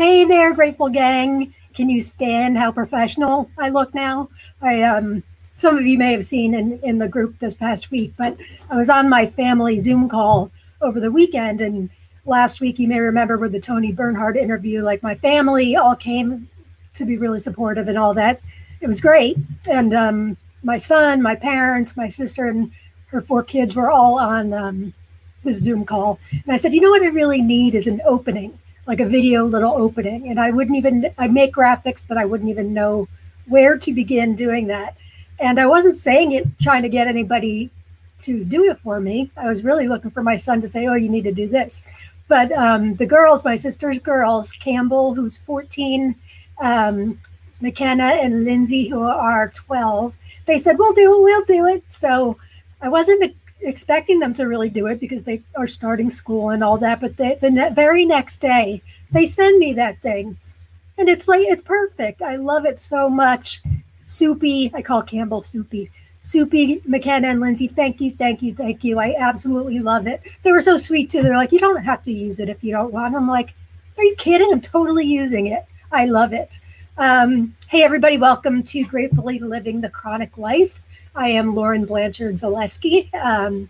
Hey there, Grateful Gang. Can you stand how professional I look now? Some of you may have seen in the group this past week, but I was on my family Zoom call over the weekend, and last week you may remember with the Tony Bernhard interview, like my family all came to be really supportive and all that. It was great. And my son, my parents, my sister, and her 4 kids were all on this Zoom call. And I said, you know what I really need is an opening, like a video little opening. And I make graphics, but I wouldn't even know where to begin doing that. And I wasn't saying it trying to get anybody to do it for me. I was really looking for my son to say, oh, you need to do this. But the girls, my sister's girls, Campbell, who's 14, McKenna and Lindsay, who are 12, they said, we'll do it. So I wasn't expecting them to really do it because they are starting school and all that. But the very next day, they send me that thing. And it's perfect. I love it so much. Soupy, I call Campbell Soupy. Soupy, McKenna, and Lindsay, thank you. I absolutely love it. They were so sweet too. They're like, you don't have to use it if you don't want. I'm like, are you kidding? I'm totally using it. I love it. Hey, everybody, welcome to Gratefully Living the Chronic Life. I am Lauren Blanchard Zaleski. I'm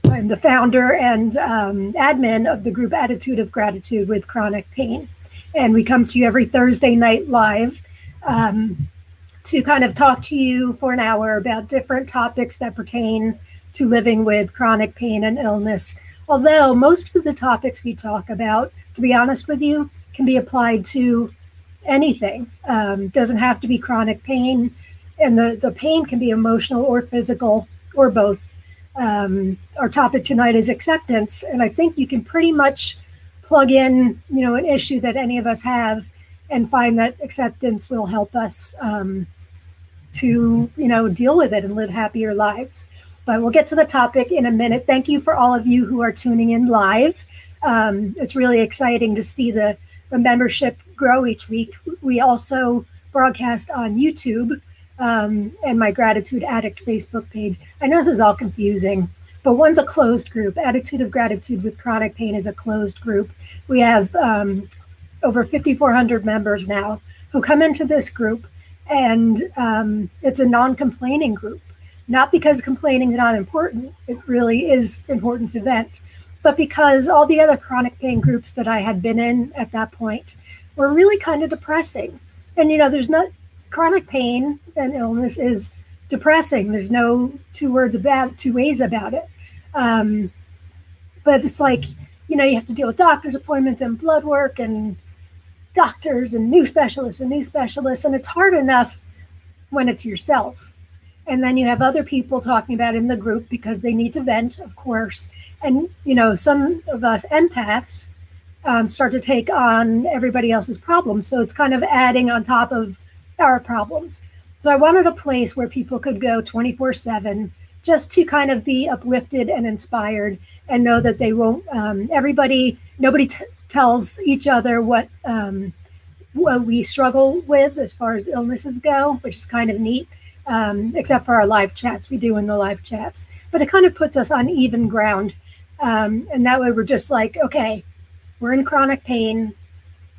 the founder and admin of the group Attitude of Gratitude with Chronic Pain. And we come to you every Thursday night live to kind of talk to you for an hour about different topics that pertain to living with chronic pain and illness. Although most of the topics we talk about, to be honest with you, can be applied to anything. Doesn't have to be chronic pain. And the pain can be emotional or physical or both. Our topic tonight is acceptance. And I think you can pretty much plug in, an issue that any of us have and find that acceptance will help us to, deal with it and live happier lives. But we'll get to the topic in a minute. Thank you for all of you who are tuning in live. It's really exciting to see the membership grow each week. We also broadcast on YouTube and my Gratitude Addict Facebook page. I know this is all confusing, but one's a closed group. Attitude of Gratitude with Chronic Pain is a closed group. We have over 5,400 members now who come into this group, and it's a non-complaining group. Not because complaining is not important, it really is important to vent, but because all the other chronic pain groups that I had been in at that point were really kind of depressing. And, there's not, chronic pain and illness is depressing. There's no two ways about it. But it's like, you have to deal with doctor's appointments and blood work and doctors and new specialists. And it's hard enough when it's yourself. And then you have other people talking about it in the group because they need to vent, of course. And, some of us empaths start to take on everybody else's problems. So it's kind of adding on top of our problems. So I wanted a place where people could go 24/7 just to kind of be uplifted and inspired and know that they won't, nobody tells each other what we struggle with as far as illnesses go, which is kind of neat. Except for our live chats, we do in the live chats, but it kind of puts us on even ground. And that way we're just like, okay, we're in chronic pain.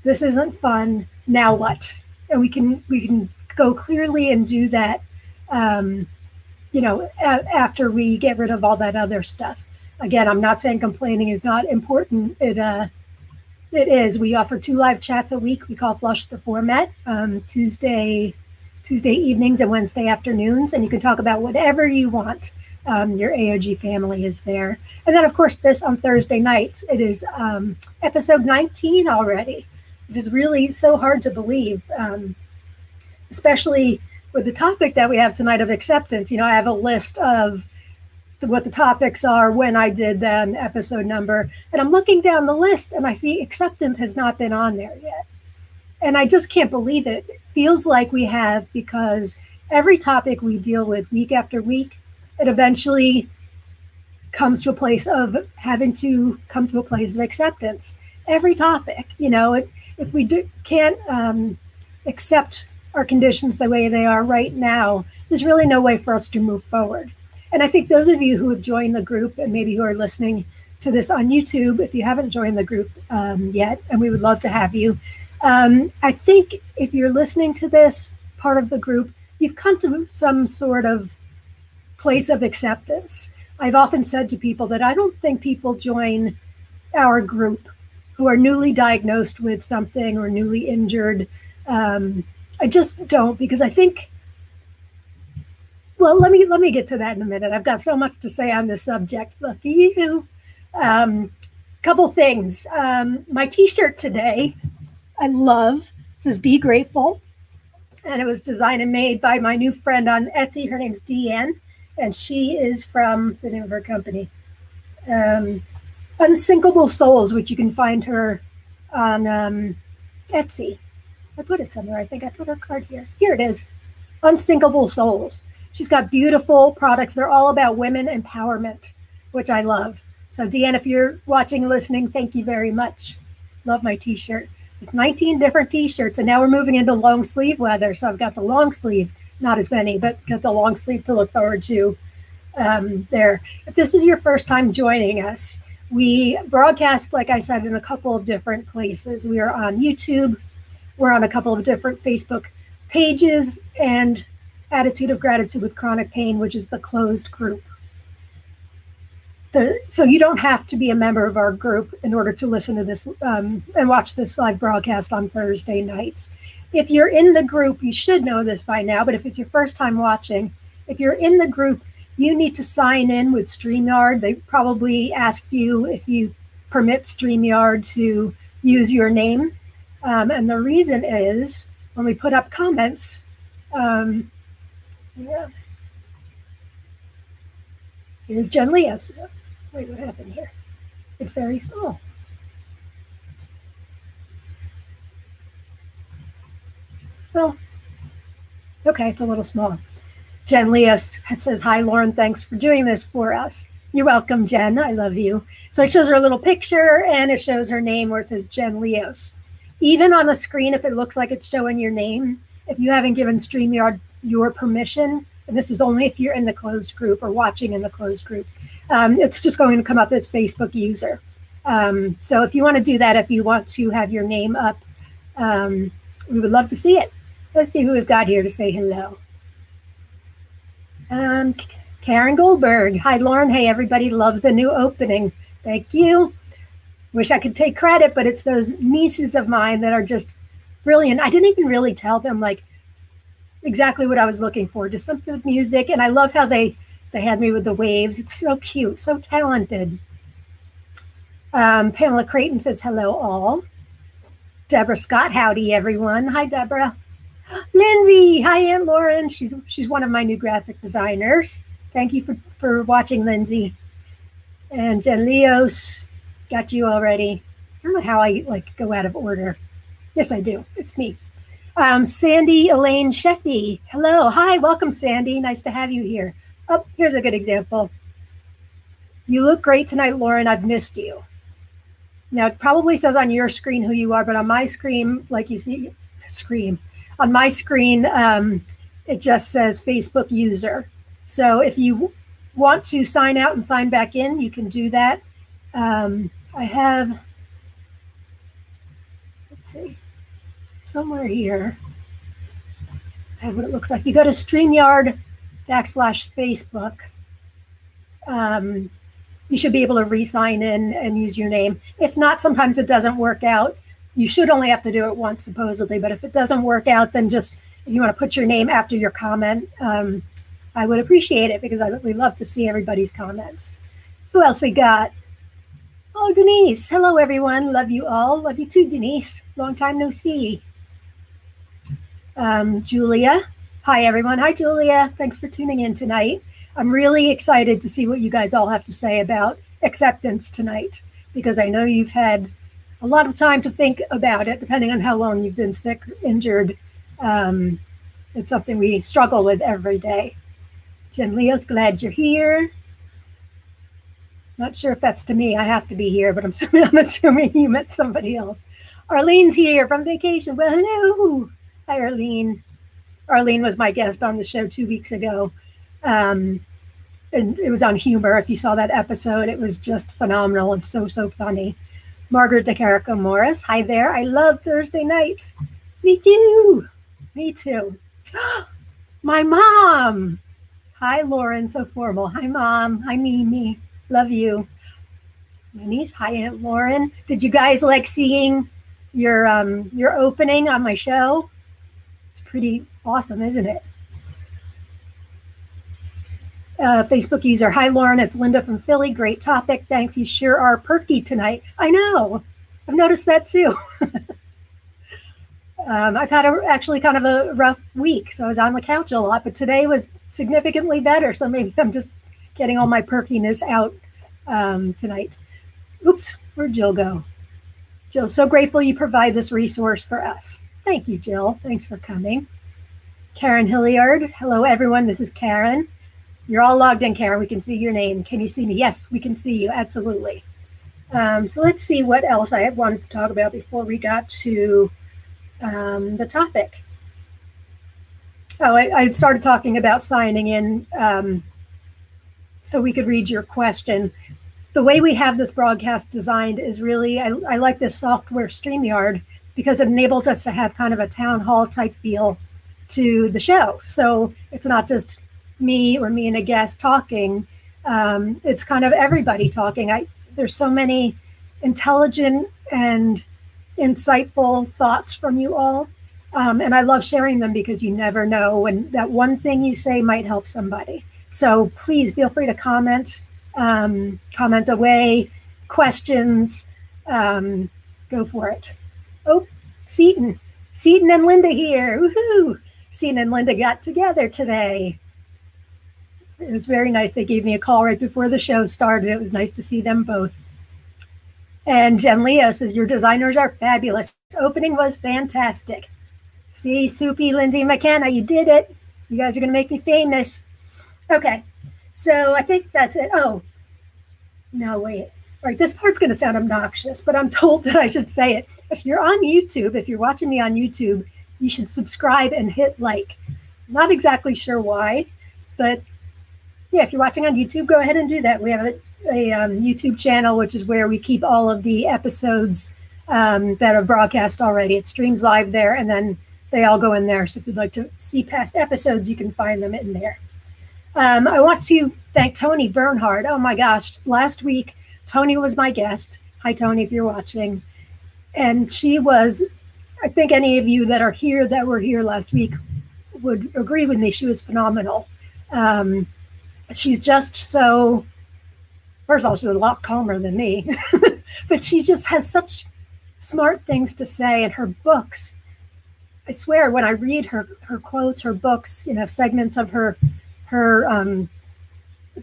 This isn't fun. Now what? And we can go clearly and do that, after we get rid of all that other stuff. Again, I'm not saying complaining is not important. It is. We offer 2 live chats a week. We call Flush the Format, Tuesday evenings and Wednesday afternoons, and you can talk about whatever you want. Your AOG family is there. And then, of course, this on Thursday nights. It is episode 19 already. It is really so hard to believe, especially with the topic that we have tonight of acceptance. I have a list of what the topics are, when I did them, episode number, and I'm looking down the list and I see acceptance has not been on there yet. And I just can't believe it. It feels like we have, because every topic we deal with week after week, it eventually comes to a place of having to come to a place of acceptance. Every topic, if we can't accept our conditions the way they are right now, there's really no way for us to move forward. And I think those of you who have joined the group and maybe who are listening to this on YouTube if you haven't joined the group yet, and we would love to have you. I think if you're listening to this part of the group, you've come to some sort of place of acceptance. I've often said to people that I don't think people join our group who are newly diagnosed with something or newly injured. I just don't, because I think, well, let me get to that in a minute. I've got so much to say on this subject. Lucky you. Couple things. My t-shirt today, I love. It says "Be Grateful," and it was designed and made by my new friend on Etsy. Her name's Deanne, and she is from the name of her company, Unsinkable Souls, which you can find her on Etsy. I put it somewhere. I think I put her card here. Here it is. Unsinkable Souls. She's got beautiful products. They're all about women empowerment, which I love. So Deanne, if you're watching and listening, thank you very much. Love my t-shirt. It's 19 different t-shirts, and now we're moving into long sleeve weather. So I've got the long sleeve, not as many, but got the long sleeve to look forward to there. If this is your first time joining us, we broadcast, like I said, in a couple of different places. We are on YouTube. We're on a couple of different Facebook pages, and Attitude of Gratitude with Chronic Pain, which is the closed group. So you don't have to be a member of our group in order to listen to this and watch this live broadcast on Thursday nights. If you're in the group, you should know this by now, but if it's your first time watching, if you're in the group, you need to sign in with StreamYard. They probably asked you if you permit StreamYard to use your name. And the reason is when we put up comments, here's Jen Leos. Wait, what happened here? It's very small. Well, okay, it's a little small. Jen Leos says, "Hi, Lauren, thanks for doing this for us." You're welcome, Jen. I love you. So it shows her a little picture, and it shows her name where it says Jen Leos. Even on the screen, if it looks like it's showing your name, if you haven't given StreamYard your permission, and this is only if you're in the closed group or watching in the closed group, it's just going to come up as Facebook user. So if you want to do that, if you want to have your name up, we would love to see it. Let's see who we've got here to say hello. Karen Goldberg. "Hi, Lauren. Hey, everybody. Love the new opening." Thank you. Wish I could take credit, but it's those nieces of mine that are just brilliant. I didn't even really tell them like exactly what I was looking for, just something with music. And I love how they had me with the waves. It's so cute, so talented. Pamela Creighton says, "Hello, all." Deborah Scott, "Howdy, everyone." Hi, Deborah. Lindsay, "Hi, Aunt Lauren." She's one of my new graphic designers. Thank you for watching, Lindsay. And Jen Leos, got you already. I don't know how I go out of order. Yes, I do. It's me. Sandy Elaine Sheffy. Hello. Hi. Welcome, Sandy. Nice to have you here. Oh, here's a good example. "You look great tonight, Lauren. I've missed you." Now, it probably says on your screen who you are, but on my screen, like you see, on my screen, it just says Facebook user. So if you want to sign out and sign back in, you can do that. I have, let's see, somewhere here, I have what it looks like. You go to StreamYard/Facebook. You should be able to re-sign in and use your name. If not, sometimes it doesn't work out. You should only have to do it once, supposedly. But if it doesn't work out, then just, if you want to put your name after your comment, I would appreciate it because we love to see everybody's comments. Who else we got? Oh, Denise. Hello, everyone. Love you all. Love you too, Denise. Long time no see. Julia. Hi, everyone. Hi, Julia. Thanks for tuning in tonight. I'm really excited to see what you guys all have to say about acceptance tonight, because I know you've had a lot of time to think about it, depending on how long you've been sick or injured. It's something we struggle with every day. Jen Leo's glad you're here. Not sure if that's to me. I have to be here, but I'm assuming you met somebody else. Arlene's here from vacation. Well, hello. Hi, Arlene. Arlene was my guest on the show 2 weeks ago. And and it was on humor. If you saw that episode, it was just phenomenal and so funny. Margaret DeCarico Morris, hi there. I love Thursday nights. Me too. Me too. My mom. Hi, Lauren. So formal. Hi, Mom. Hi, Mimi. Love you. My niece. Hi, Aunt Lauren. Did you guys like seeing your opening on my show? It's pretty awesome, isn't it? Facebook user, hi Lauren, it's Linda from Philly. Great topic. Thanks. You sure are perky tonight. I know. I've noticed that too. I've had actually kind of a rough week, so I was on the couch a lot, but today was significantly better. So maybe I'm just getting all my perkiness out tonight. Oops, where'd Jill go? Jill, so grateful you provide this resource for us. Thank you, Jill. Thanks for coming. Karen Hilliard. Hello, everyone. This is Karen. You're all logged in, Karen. We can see your name. Can you see me? Yes, we can see you. Absolutely. So let's see what else I wanted to talk about before we got to the topic. Oh, I started talking about signing in so we could read your question. The way we have this broadcast designed is really, I like this software StreamYard because it enables us to have kind of a town hall type feel to the show. So it's not just me and a guest talking. It's kind of everybody talking. There's so many intelligent and insightful thoughts from you all. And I love sharing them because you never know when that one thing you say might help somebody. So please feel free to comment away, questions, go for it. Oh, Seton and Linda here. Woohoo! Seton and Linda got together today. It was very nice. They gave me a call right before the show started. It was nice to see them both. And Jen Leo says, your designers are fabulous. Opening was fantastic. See, Soupy, Lindsay, McKenna, you did it. You guys are going to make me famous. Okay, so I think that's it. Oh, no, wait. All right, this part's going to sound obnoxious, but I'm told that I should say it. If you're on YouTube, if you're watching me on YouTube, you should subscribe and hit like. I'm not exactly sure why, but yeah, if you're watching on YouTube, go ahead and do that. We have a YouTube channel, which is where we keep all of the episodes that are broadcast already. It streams live there, and then they all go in there. So if you'd like to see past episodes, you can find them in there. I want to thank Tony Bernhard. Oh my gosh, last week, Tony was my guest. Hi, Tony, if you're watching. And she was, I think any of you that are here that were here last week would agree with me. She was phenomenal. She's just so, first of all, she's a lot calmer than me, but she just has such smart things to say. And her books, I swear, when I read her quotes, her books, segments of her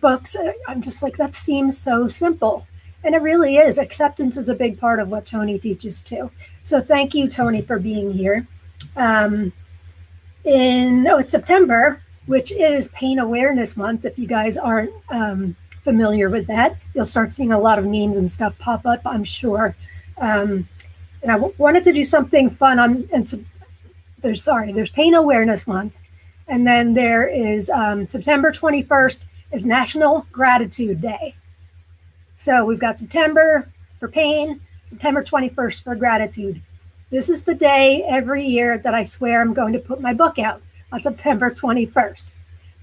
books, I'm just like, that seems so simple. And it really is. Acceptance is a big part of what Tony teaches too. So thank you, Tony, for being here. It's September, which is Pain Awareness Month. If you guys aren't familiar with that, you'll start seeing a lot of memes and stuff pop up, I'm sure. And I wanted to do something fun there's Pain Awareness Month. And then there is September 21st is National Gratitude Day. So we've got September for pain, September 21st for gratitude. This is the day every year that I swear I'm going to put my book out on September 21st.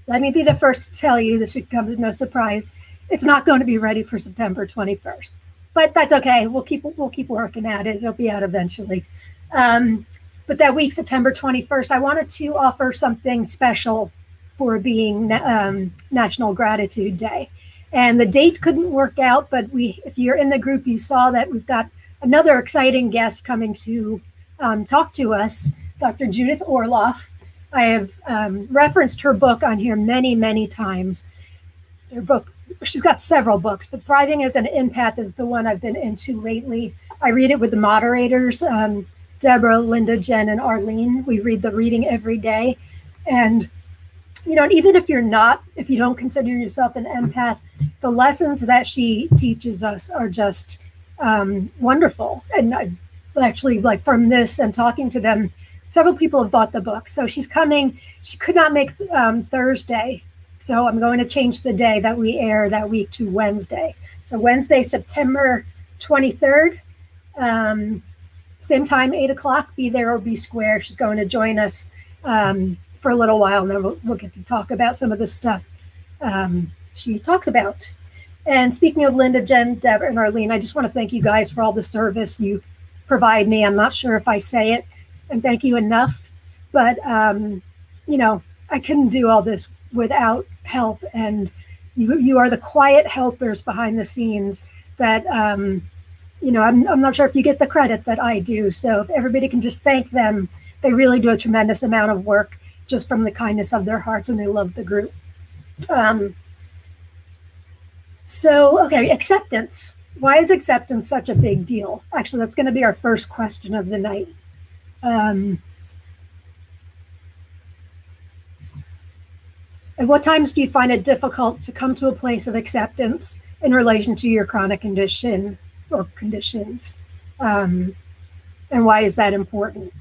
Let me be the first to tell you, this should come as no surprise. It's not going to be ready for September 21st, but that's okay. We'll keep working at it. It'll be out eventually. But that week, September 21st, I wanted to offer something special for being National Gratitude Day. And the date couldn't work out, but if you're in the group, you saw that we've got another exciting guest coming to talk to us, Dr. Judith Orloff. I have referenced her book on here many, many times. Her book, she's got several books, but Thriving as an Empath is the one I've been into lately. I read it with the moderators, Deborah, Linda, Jen, and Arlene. We read the reading every day. And even if you don't consider yourself an empath, the lessons that she teaches us are just wonderful. And I've actually, from this and talking to them, several people have bought the book. So she's coming. She could not make Thursday, So I'm going to change the day that we air that week to Wednesday. So Wednesday, September 23rd, same time, 8 o'clock, be there or be square. She's going to join us for a little while, and then we'll get to talk about some of the stuff she talks about. And speaking of Linda, Jen, Deb, and Arlene, I just want to thank you guys for all the service you provide me. I'm not sure if I say it and thank you enough, but I couldn't do all this without help, and you are the quiet helpers behind the scenes that I'm not sure if you get the credit that I do. So if everybody can just thank them, they really do a tremendous amount of work just from the kindness of their hearts, and they love the group. Okay, acceptance. Why is acceptance such a big deal? Actually, that's going to be our first question of the night. At what times do you find it difficult to come to a place of acceptance in relation to your chronic condition or conditions? And why is that important?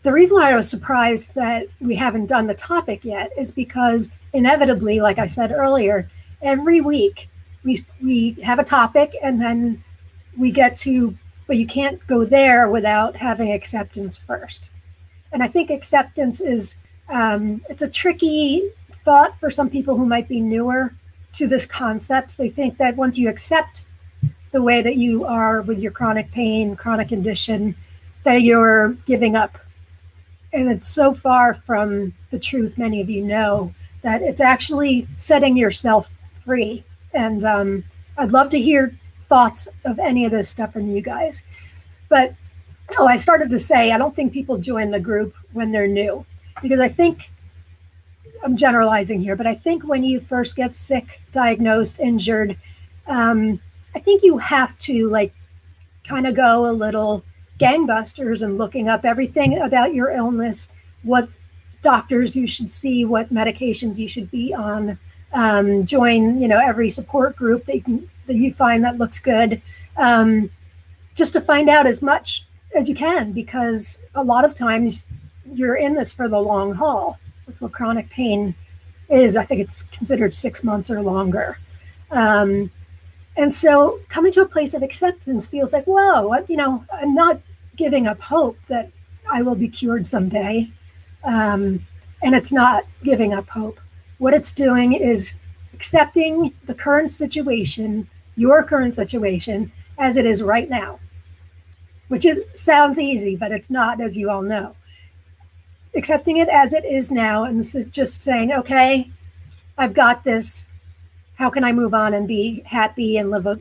The reason why I was surprised that we haven't done the topic yet is because inevitably, like I said earlier, every week we have a topic, and then we get to, but you can't go there without having acceptance first. And I think acceptance is, it's a tricky thought for some people who might be newer to this concept. They think that once you accept the way that you are with your chronic pain, chronic condition, that you're giving up. And it's so far from the truth, many of you know, that it's actually setting yourself free. And I'd love to hear thoughts of any of this stuff from you guys. But, I started to say, I don't think people join the group when they're new, because I think, I'm generalizing here, but I think when you first get sick, diagnosed, injured, I think you have to kind of go a little gangbusters and looking up everything about your illness, what doctors you should see, what medications you should be on, join, every support group that you find that looks good, just to find out as much as you can, because a lot of times you're in this for the long haul. That's what chronic pain is. I think it's considered 6 months or longer. And so coming to a place of acceptance feels like, whoa, I'm not giving up hope that I will be cured someday. And it's not giving up hope. What it's doing is accepting the current situation, your current situation, as it is right now, which sounds easy, but it's not, as you all know. Accepting it as it is now, and just saying, okay, I've got this. How can I move on and be happy and live a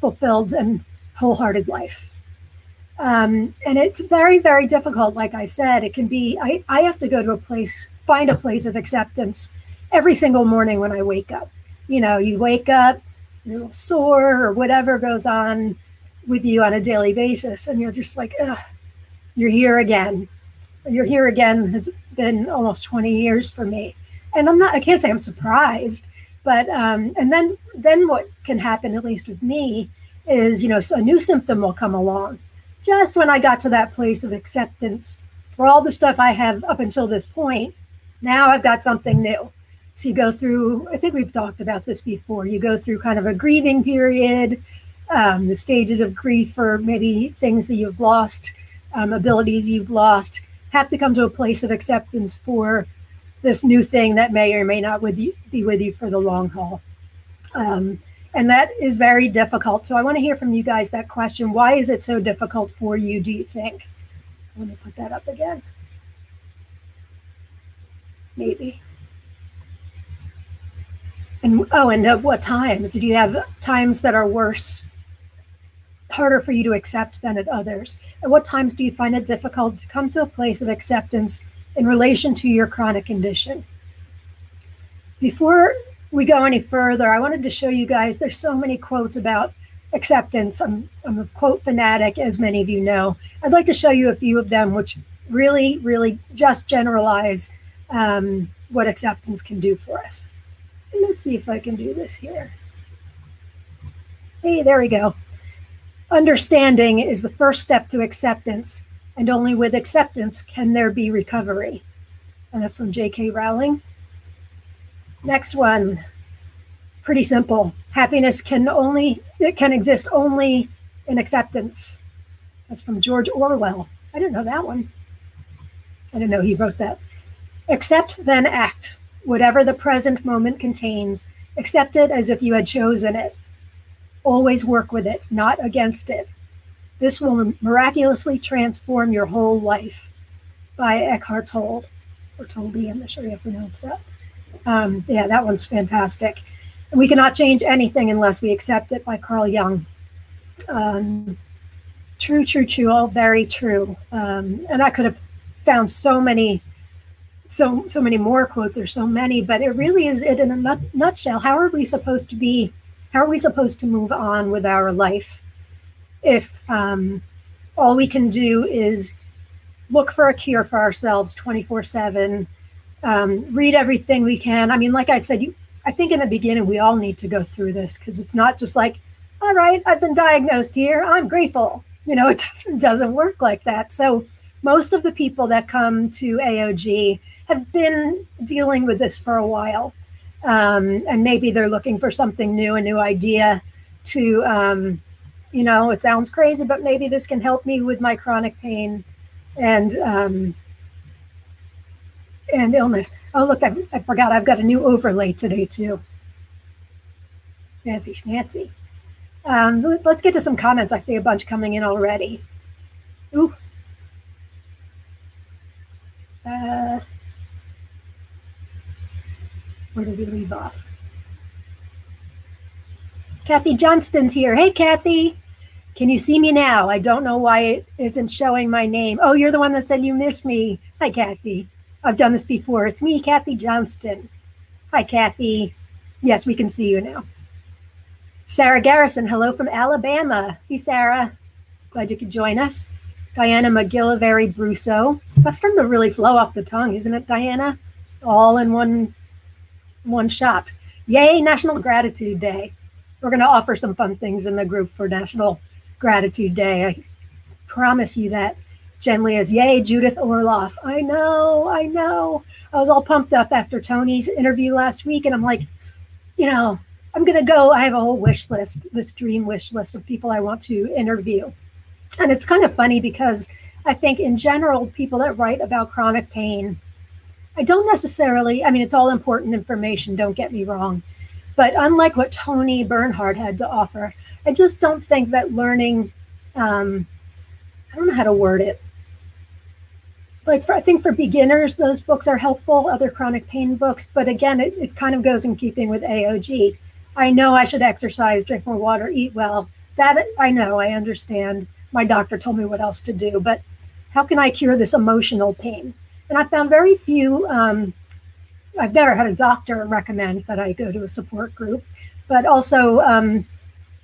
fulfilled and wholehearted life? And it's very, very difficult. Like I said, it can be, I have to go to find a place of acceptance every single morning when I wake up. You wake up, you're a little sore or whatever goes on with you on a daily basis, and you're just like, ugh, you're here again. You're here again has been almost 20 years for me. And I can't say I'm surprised, but, and then what can happen, at least with me, is, a new symptom will come along. Just when I got to that place of acceptance for all the stuff I have up until this point, now I've got something new. So you go through, I think we've talked about this before, you go through kind of a grieving period, the stages of grief for maybe things that you've lost, abilities you've lost, have to come to a place of acceptance for this new thing that may or may not be with you for the long haul. And that is very difficult. So I want to hear from you guys that question. Why is it so difficult for you, do you think? Let me put that up again. Maybe. And at what times? Do you have times that are worse, harder for you to accept than at others? At what times do you find it difficult to come to a place of acceptance in relation to your chronic condition? Before we go any further, I wanted to show you guys, there's so many quotes about acceptance. I'm a quote fanatic, as many of you know. I'd like to show you a few of them, which really, really just generalize what acceptance can do for us. So let's see if I can do this here. Hey, there we go. Understanding is the first step to acceptance, and only with acceptance can there be recovery. And that's from J.K. Rowling. Next one, pretty simple. Happiness can exist only in acceptance. That's from George Orwell. I didn't know that one. I didn't know he wrote that. Accept, then act. Whatever the present moment contains, accept it as if you had chosen it. Always work with it, not against it. This will miraculously transform your whole life. By Eckhart Tolle, or Tolle, I'm not sure you pronounce that. Yeah, that one's fantastic. And We Cannot Change Anything Unless We Accept It by Carl Jung. True, all very true. And I could have found so many more quotes. There's so many, but it really is it in a nutshell. How are we supposed to move on with our life if all we can do is look for a cure for ourselves 24/7, read everything we can? I mean, like I said, I think in the beginning we all need to go through this, because it's not just like, all right, I've been diagnosed here, I'm grateful. It doesn't work like that. So most of the people that come to AOG have been dealing with this for a while. And maybe they're looking for something new, a new idea to, it sounds crazy, but maybe this can help me with my chronic pain and illness. Oh, look, I forgot. I've got a new overlay today too. Fancy schmancy. So let's get to some comments. I see a bunch coming in already. Ooh. Where did we leave off? Kathy Johnston's here. Hey, Kathy. Can you see me now? I don't know why it isn't showing my name. Oh, you're the one that said you missed me. Hi, Kathy. I've done this before. It's me, Kathy Johnston. Hi, Kathy. Yes, we can see you now. Sara Garrison, hello from Alabama. Hey, Sarah. Glad you could join us. Diana McGillivary Brusso. That's starting to really flow off the tongue, isn't it, Diana? All in one shot. Yay, National Gratitude Day. We're going to offer some fun things in the group for National Gratitude Day. I promise you that. Gently as yay, Judith Orloff. I know. I was all pumped up after Tony's interview last week, and I'm like, I'm going to go. I have a whole wish list, this dream wish list of people I want to interview. And it's kind of funny because I think in general, people that write about chronic pain, I don't necessarily, it's all important information, don't get me wrong. But unlike what Tony Bernhard had to offer, I just don't think that learning, I don't know how to word it. I think for beginners, those books are helpful, other chronic pain books. But again, it kind of goes in keeping with AOG. I know I should exercise, drink more water, eat well. That I know, I understand. My doctor told me what else to do. But how can I cure this emotional pain? And I found very few, I've never had a doctor recommend that I go to a support group, but also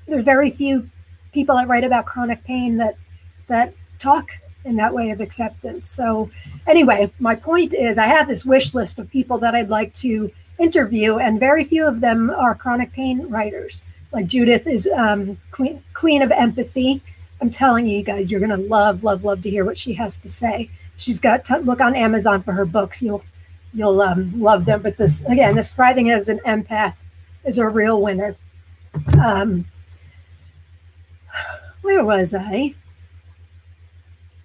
there are very few people that write about chronic pain that talk in that way of acceptance. So anyway, my point is I have this wish list of people that I'd like to interview, and very few of them are chronic pain writers. Like Judith is queen of empathy. I'm telling you guys, you're going to love to hear what she has to say. She's got to look on Amazon for her books. You'll love them. But this thriving as an empath is a real winner. Where was I?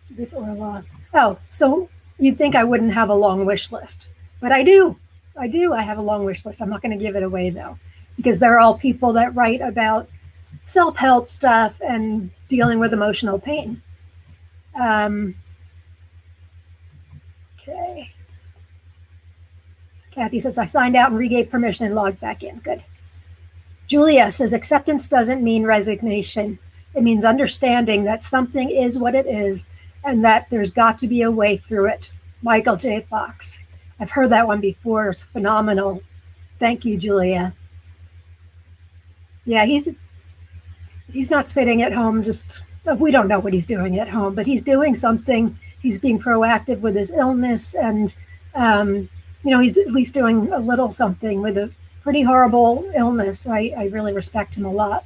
Judith Orloff. Oh, so you'd think I wouldn't have a long wish list, but I do. I have a long wish list. I'm not going to give it away though, because they're all people that write about self-help stuff and dealing with emotional pain. Okay. So Kathy says, I signed out and regave permission and logged back in. Good. Julia says, acceptance doesn't mean resignation. It means understanding that something is what it is and that there's got to be a way through it. Michael J. Fox. I've heard that one before. It's phenomenal. Thank you, Julia. Yeah, he's not sitting at home we don't know what he's doing at home, but he's doing something. He's being proactive with his illness, and he's at least doing a little something with a pretty horrible illness. I really respect him a lot.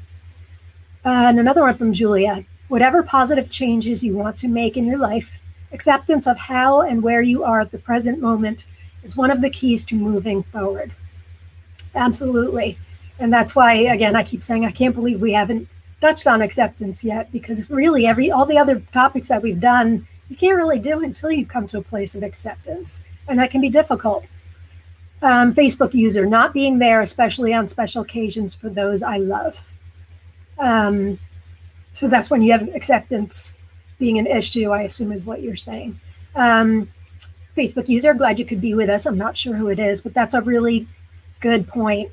And another one from Julia. Whatever positive changes you want to make in your life, acceptance of how and where you are at the present moment is one of the keys to moving forward. Absolutely. And that's why, again, I keep saying I can't believe we haven't touched on acceptance yet, because really all the other topics that we've done, you can't really do until you come to a place of acceptance. And that can be difficult. Facebook user, not being there, especially on special occasions for those I love. So that's when you have acceptance being an issue, I assume is what you're saying. Facebook user, glad you could be with us. I'm not sure who it is, but that's a really good point.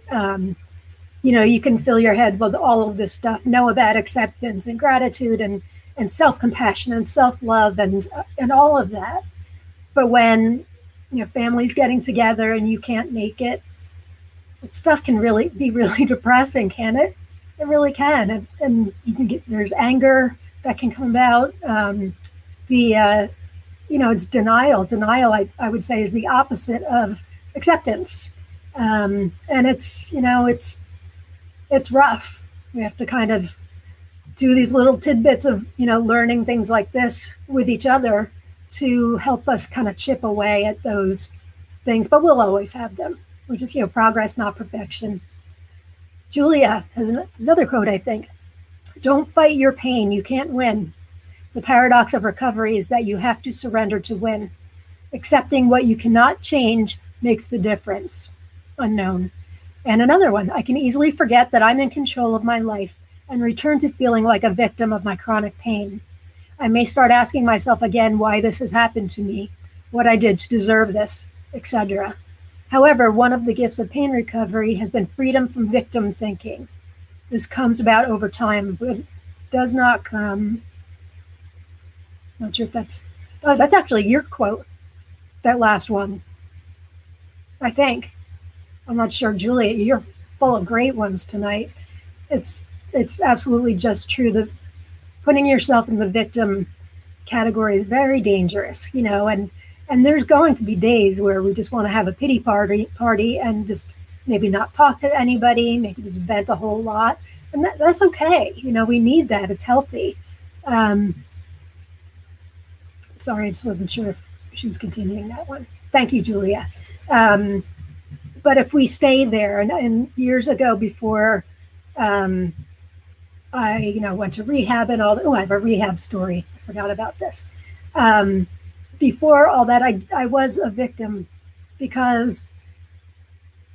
You can fill your head with all of this stuff, know about acceptance and gratitude and self-compassion and self-love and all of that. But when families getting together and you can't make it, that stuff can really be really depressing, can it? It really can. And you can there's anger that can come about. It's denial. Denial, I would say, is the opposite of acceptance. And it's rough. We have to kind of do these little tidbits of, learning things like this with each other to help us kind of chip away at those things, but we'll always have them. We're just, progress, not perfection. Julia has another quote, I think. Don't fight your pain. You can't win. The paradox of recovery is that you have to surrender to win. Accepting what you cannot change makes the difference. Unknown. And another one, I can easily forget that I'm in control of my life and return to feeling like a victim of my chronic pain. I may start asking myself again why this has happened to me, what I did to deserve this, etc. However, one of the gifts of pain recovery has been freedom from victim thinking. This comes about over time, but does not come. Not sure if that's actually your quote, that last one, I think. I'm not sure, Julia, you're full of great ones tonight. It's absolutely just true that putting yourself in the victim category is very dangerous, and there's going to be days where we just want to have a pity party and just maybe not talk to anybody, maybe just vent a whole lot. And that's okay. We need that. It's healthy. Sorry, I just wasn't sure if she was continuing that one. Thank you, Julia. But if we stay there, and years ago before I went to rehab and all that, I have a rehab story. I forgot about this. Before all that, I was a victim because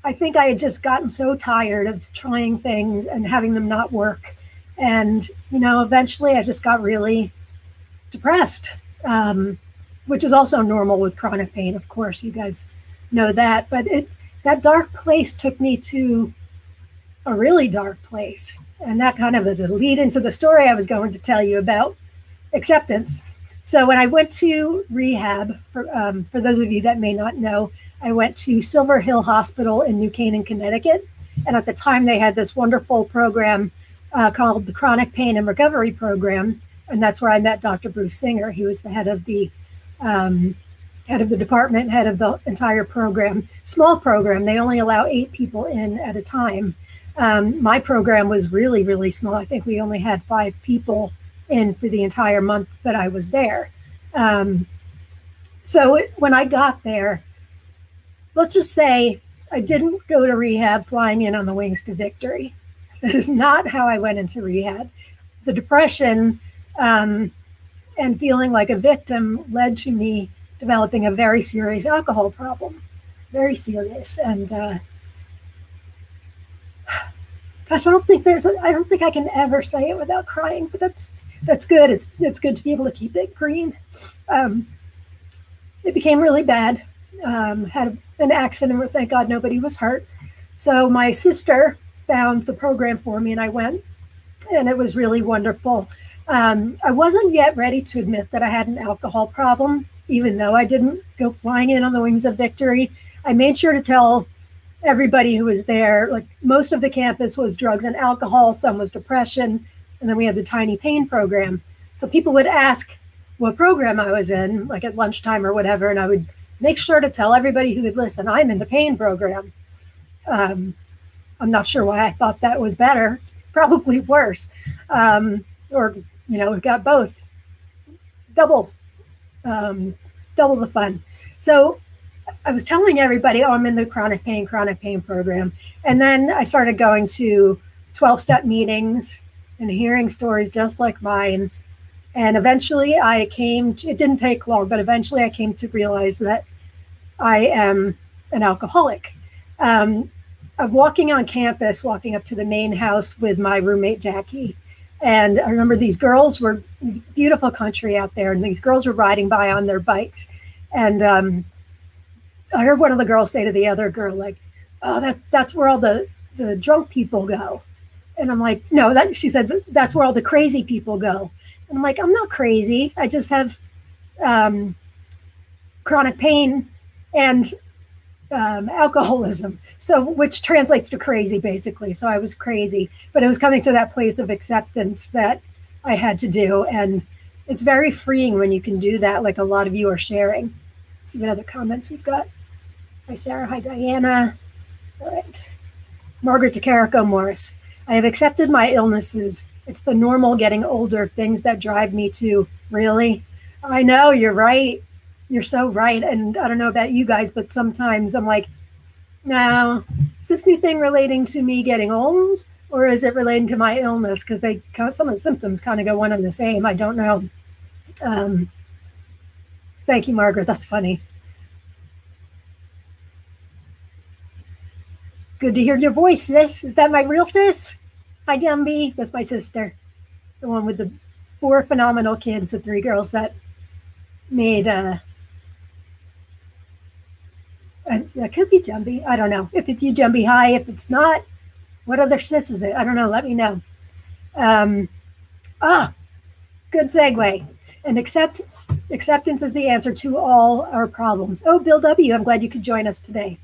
I think I had just gotten so tired of trying things and having them not work. And, eventually I just got really depressed, which is also normal with chronic pain. Of course, you guys know that. But that dark place took me to a really dark place. And that kind of is a lead into the story I was going to tell you about acceptance. So when I went to rehab, for those of you that may not know, I went to Silver Hill Hospital in New Canaan, Connecticut. And at the time they had this wonderful program called the Chronic Pain and Recovery Program. And that's where I met Dr. Bruce Singer. He was the head of the department, head of the entire program. Small program. They only allow 8 people in at a time. My program was really, really small. I think we only had 5 people in for the entire month that I was there. So when I got there, let's just say I didn't go to rehab flying in on the wings to victory. That is not how I went into rehab. The depression and feeling like a victim led to me developing a very serious alcohol problem. Very serious. And gosh, I don't think I can ever say it without crying, but that's good. It's good to be able to keep it green. It became really bad. Had an accident where, thank God, nobody was hurt. So my sister found the program for me, and I went, and it was really wonderful. I wasn't yet ready to admit that I had an alcohol problem, even though I didn't go flying in on the wings of victory. I made sure to tell everybody who was there, like most of the campus was drugs and alcohol, some was depression, and then we had the tiny pain program. So people would ask what program I was in, like at lunchtime or whatever, and I would make sure to tell everybody who would listen, I'm in the pain program. I'm not sure why I thought that was better. It's probably worse. We've got both. Double the fun. So I was telling everybody, oh, I'm in the chronic pain program. And then I started going to 12-step meetings and hearing stories just like mine. And eventually it didn't take long, but eventually I came to realize that I am an alcoholic. Of walking on campus, walking up to the main house with my roommate, Jackie. And I remember these girls were beautiful country out there, and these girls were riding by on their bikes. And I heard one of the girls say to the other girl, like, oh, that's where all the drunk people go. And I'm like, no, she said, that's where all the crazy people go. And I'm like, I'm not crazy. I just have chronic pain and alcoholism, so which translates to crazy, basically. So I was crazy, but it was coming to that place of acceptance that I had to do. And it's very freeing when you can do that, like a lot of you are sharing. Let's see what other comments we've got. Hi, Sarah. Hi, Diana. All right. Margaret DeCarico Morris. I have accepted my illnesses. It's the normal getting older things that drive me to, really? I know, you're right. You're so right. And I don't know about you guys, but sometimes I'm like, no, is this new thing relating to me getting old, or is it relating to my illness? Because some of the symptoms kind of go one and the same. I don't know. Thank you, Margaret. That's funny. Good to hear your voice, sis. Is that my real sis? Hi, Dumby. That's my sister. The one with the 4 phenomenal kids, the 3 girls that made that could be Jumbie. I don't know. If it's you, Jumbie, hi. If it's not, what other sis is it? I don't know. Let me know. Good segue. And acceptance is the answer to all our problems. Oh, Bill W., I'm glad you could join us today.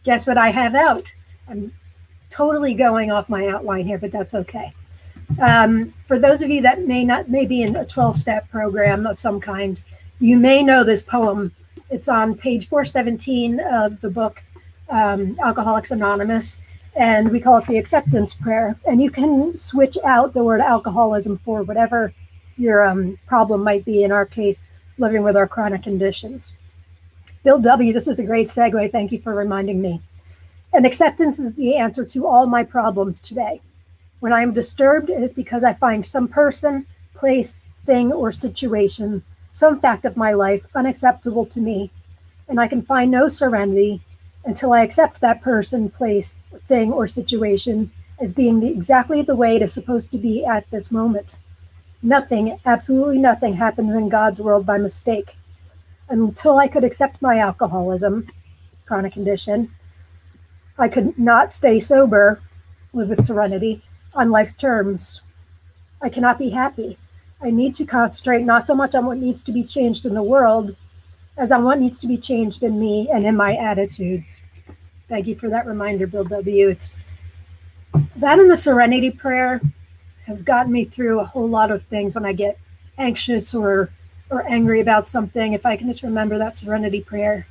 Guess what I have out? I'm totally going off my outline here, but that's okay. For those of you that may be in a 12-step program of some kind, you may know this poem. It's on page 417 of the book, Alcoholics Anonymous, and we call it the acceptance prayer. And you can switch out the word alcoholism for whatever your problem might be, in our case, living with our chronic conditions. Bill W., this was a great segue. Thank you for reminding me. And acceptance is the answer to all my problems today. When I am disturbed, it is because I find some person, place, thing, or situation, some fact of my life unacceptable to me, and I can find no serenity until I accept that person, place, thing, or situation as being exactly the way it is supposed to be at this moment. Nothing, absolutely nothing, happens in God's world by mistake. Until I could accept my alcoholism, chronic condition, I could not stay sober, live with serenity, on life's terms. I cannot be happy. I need to concentrate not so much on what needs to be changed in the world as on what needs to be changed in me and in my attitudes. Thank you for that reminder, Bill W. It's that and the serenity prayer have gotten me through a whole lot of things when I get anxious or angry about something. If I can just remember that serenity prayer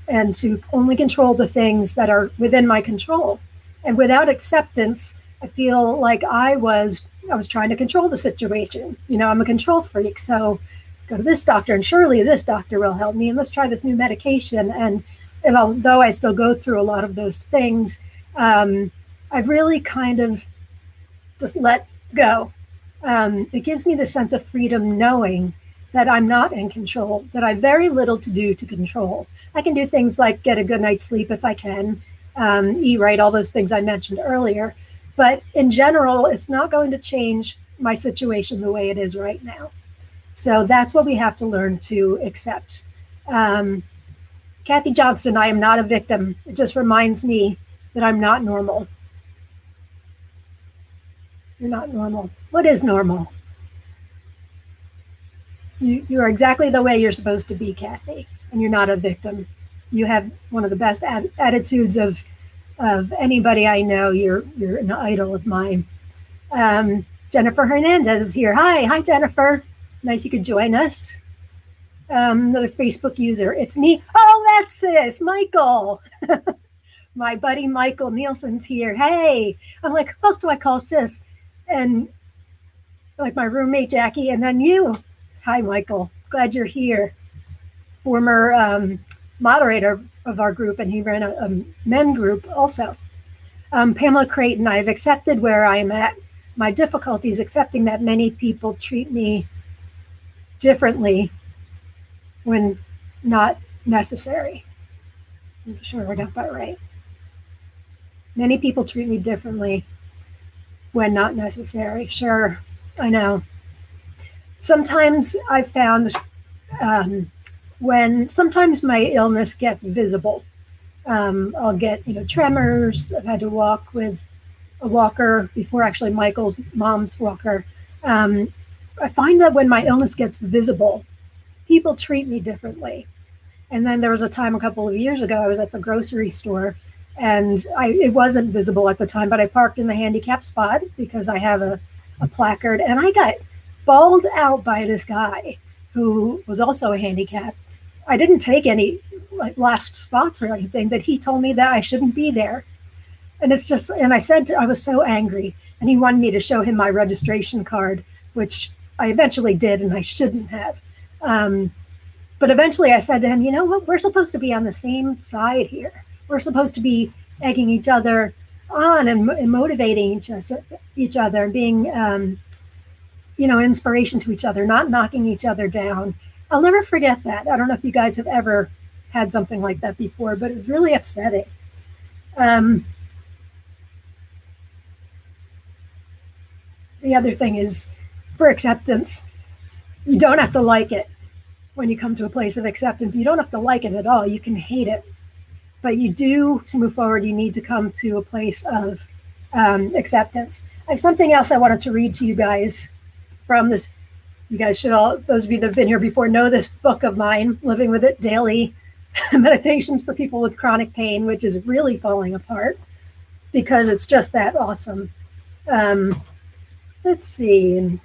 and to only control the things that are within my control. And without acceptance, I feel like I was trying to control the situation. You know, I'm a control freak. So go to this doctor and surely this doctor will help me. And let's try this new medication. And although I still go through a lot of those things, I've really kind of just let go. It gives me the sense of freedom knowing that I'm not in control, that I have very little to do to control. I can do things like get a good night's sleep if I can, eat right, all those things I mentioned earlier. But in general, it's not going to change my situation the way it is right now. So that's what we have to learn to accept. Kathy Johnston, I am not a victim. It just reminds me that I'm not normal. You're not normal. What is normal? You are exactly the way you're supposed to be, Kathy, and you're not a victim. You have one of the best attitudes of anybody I know. You're an idol of mine. Jennifer Hernandez is here. Hi, Jennifer. Nice you could join us. Another Facebook user. It's me. Oh, that's sis, Michael. My buddy Michael Nielsen's here. Hey, I'm like, who else do I call sis? And like my roommate Jackie, and then you. Hi, Michael. Glad you're here. Former moderator of our group, and he ran a men group also. Pamela Creighton, I have accepted where I am at. My difficulty is accepting that many people treat me differently when not necessary. I'm sure I got that right. Many people treat me differently when not necessary. Sure, I know. Sometimes I've found when sometimes my illness gets visible, I'll get tremors. I've had to walk with a walker before, actually Michael's mom's walker. I find that when my illness gets visible, people treat me differently. And then there was a time a couple of years ago, I was at the grocery store, and it wasn't visible at the time, but I parked in the handicap spot because I have a placard, and I got bawled out by this guy who was also a handicap. I didn't take any last spots or anything, but he told me that I shouldn't be there. And it's just, and I said, I was so angry, and he wanted me to show him my registration card, which I eventually did, and I shouldn't have. But eventually I said to him, you know what, we're supposed to be on the same side here. We're supposed to be egging each other on and motivating each other, and being, an inspiration to each other, not knocking each other down. I'll never forget that. I don't know if you guys have ever had something like that before, but it was really upsetting. The other thing is, for acceptance, you don't have to like it. When you come to a place of acceptance, you don't have to like it at all. You can hate it. But you do, to move forward, you need to come to a place of acceptance. I have something else I wanted to read to you guys from this. You guys should all, those of you that have been here before, know this book of mine, Living with It Daily, Meditations for People with Chronic Pain, which is really falling apart because it's just that awesome. Let's see, in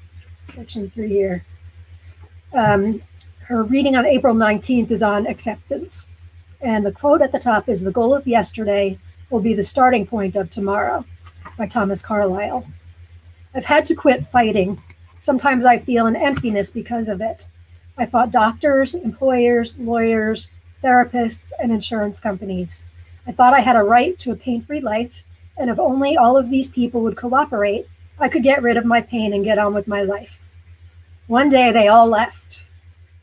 section 3 here. Her reading on April 19th is on acceptance. And the quote at the top is, "The goal of yesterday will be the starting point of tomorrow," by Thomas Carlyle. I've had to quit fighting. Sometimes I feel an emptiness because of it. I fought doctors, employers, lawyers, therapists, and insurance companies. I thought I had a right to a pain-free life, and if only all of these people would cooperate, I could get rid of my pain and get on with my life. One day they all left.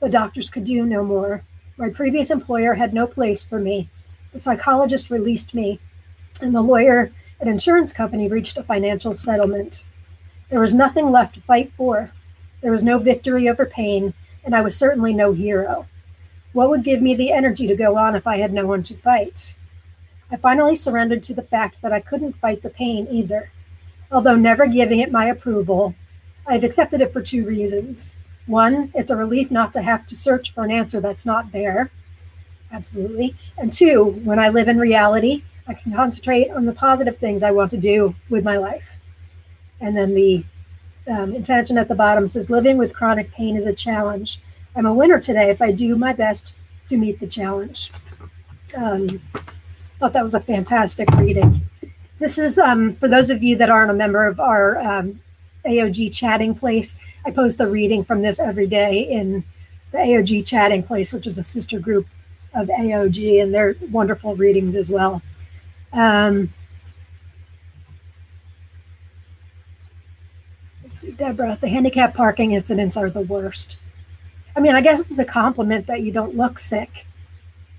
The doctors could do no more. My previous employer had no place for me. The psychologist released me, and the lawyer and insurance company reached a financial settlement. There was nothing left to fight for. There was no victory over pain, and I was certainly no hero. What would give me the energy to go on if I had no one to fight? I finally surrendered to the fact that I couldn't fight the pain either. Although never giving it my approval, I've accepted it for 2 reasons. 1, it's a relief not to have to search for an answer that's not there. Absolutely. And 2, when I live in reality, I can concentrate on the positive things I want to do with my life. And then the intention at the bottom says, living with chronic pain is a challenge. I'm a winner today if I do my best to meet the challenge. Thought that was a fantastic reading. This is, for those of you that aren't a member of our AOG chatting place, I post the reading from this every day in the AOG chatting place, which is a sister group of AOG, and they're wonderful readings as well. Let's see, Deborah, the handicap parking incidents are the worst. I mean, I guess it's a compliment that you don't look sick.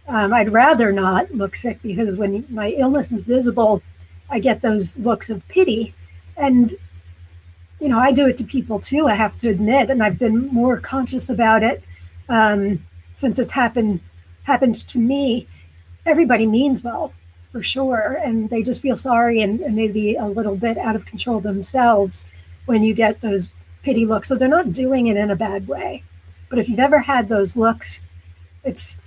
I'd rather not look sick, because when my illness is visible, I get those looks of pity. And I do it to people too, I have to admit, and I've been more conscious about it since it's happened to me. Everybody means well, for sure, and they just feel sorry and maybe a little bit out of control themselves when you get those pity looks. So they're not doing it in a bad way. But if you've ever had those looks, it's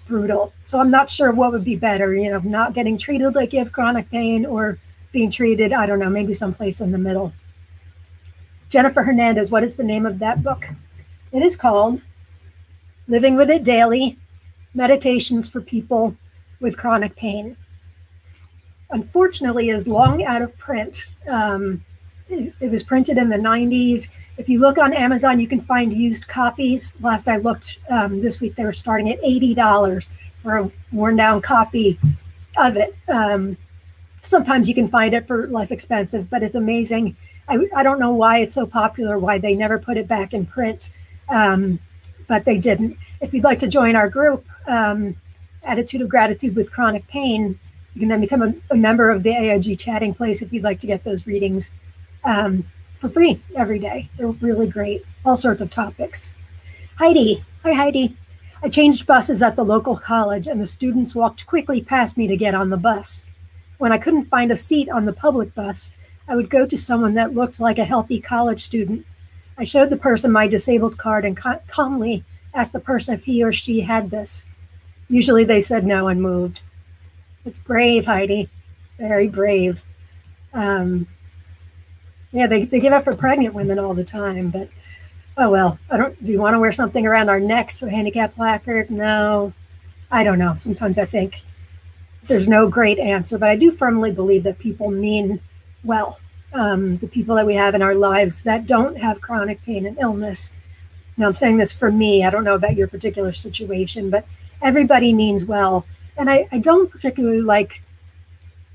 brutal. So I'm not sure what would be better, not getting treated like you have chronic pain, or being treated, I don't know, maybe someplace in the middle. Jennifer Hernandez, what is the name of that book? It is called Living with It Daily, Meditations for People with Chronic Pain. Unfortunately, it is long out of print. It was printed in the 90s. If you look on Amazon, you can find used copies. Last I looked this week, they were starting at $80 for a worn down copy of it. Sometimes you can find it for less expensive, but it's amazing. I don't know why it's so popular, why they never put it back in print, but they didn't. If you'd like to join our group, Attitude of Gratitude with Chronic Pain, you can then become a member of the AIG chatting place if you'd like to get those readings for free every day. They're really great, all sorts of topics. Heidi, hi Heidi. I changed buses at the local college and the students walked quickly past me to get on the bus. When I couldn't find a seat on the public bus, I would go to someone that looked like a healthy college student. I showed the person my disabled card and calmly asked the person if he or she had this. Usually they said no and moved. It's brave, Heidi. Very brave. Yeah, they give it for pregnant women all the time, but oh well. Do you want to wear something around our necks, a handicap placard? No, I don't know. Sometimes I think there's no great answer, but I do firmly believe that people mean well. The people that we have in our lives that don't have chronic pain and illness. Now I'm saying this for me. I don't know about your particular situation, but everybody means well. And I don't particularly like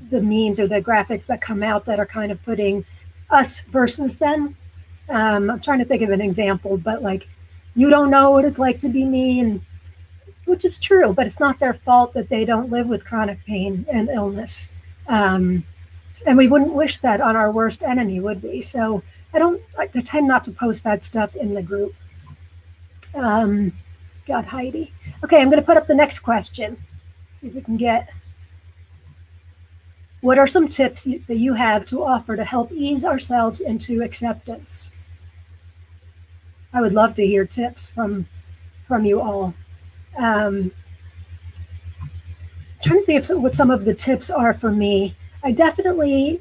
the memes or the graphics that come out that are kind of putting us versus them. I'm trying to think of an example, but like, you don't know what it's like to be me, and which is true, but it's not their fault that they don't live with chronic pain and illness. And we wouldn't wish that on our worst enemy, would we? So I tend not to post that stuff in the group. God, Heidi. Okay, I'm going to put up the next question. See if we can get. What are some tips that you have to offer to help ease ourselves into acceptance? I would love to hear tips from you all. Trying to think of what some of the tips are for me. I definitely,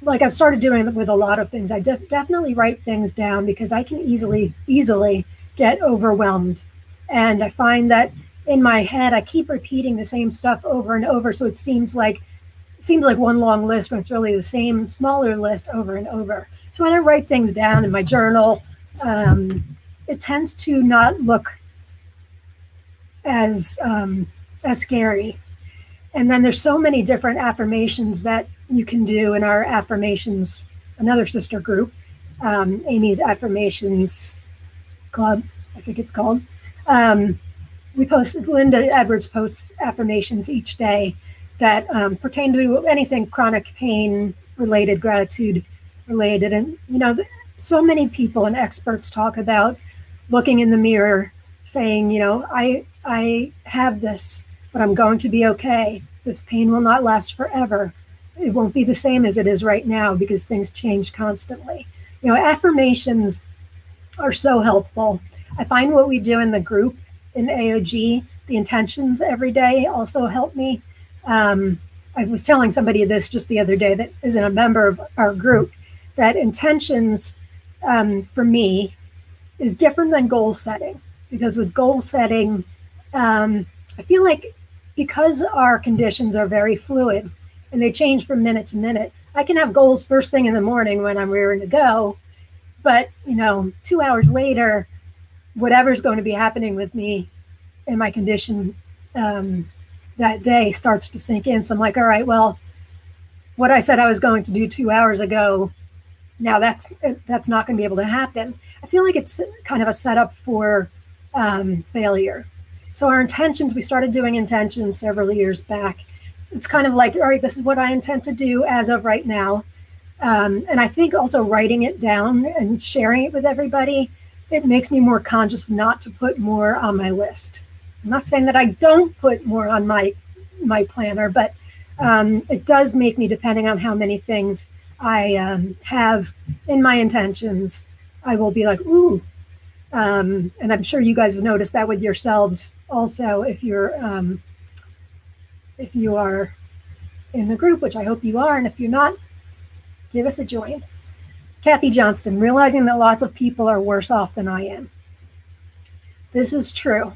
like I've started doing with a lot of things, I definitely write things down because I can easily get overwhelmed. And I find that in my head, I keep repeating the same stuff over and over. So it seems like one long list when it's really the same smaller list over and over. So when I write things down in my journal, it tends to not look as scary. And then there's so many different affirmations that you can do in our affirmations, another sister group, Amy's Affirmations Club, I think it's called. Linda Edwards posts affirmations each day that pertain to anything chronic pain related, gratitude related. And, so many people and experts talk about looking in the mirror saying, I have this, but I'm going to be okay. This pain will not last forever. It won't be the same as it is right now because things change constantly. Affirmations are so helpful. I find what we do in the group in AOG, the intentions every day also help me. I was telling somebody this just the other day that isn't a member of our group, that intentions for me is different than goal setting. Because with goal setting, I feel like because our conditions are very fluid and they change from minute to minute, I can have goals first thing in the morning when I'm rearing to go, but 2 hours later, whatever's going to be happening with me and my condition that day starts to sink in. So I'm like, all right, well, what I said I was going to do 2 hours ago, now that's not going to be able to happen. I feel like it's kind of a setup for failure. So our intentions, we started doing intentions several years back. It's kind of like, all right, this is what I intend to do as of right now. And I think also writing it down and sharing it with everybody, it makes me more conscious not to put more on my list. I'm not saying that I don't put more on my planner, but it does make me, depending on how many things I have in my intentions, I will be like, ooh. And I'm sure you guys have noticed that with yourselves also, if you are in the group, which I hope you are, and if you're not, give us a join. Kathy Johnston, realizing that lots of people are worse off than I am. This is true.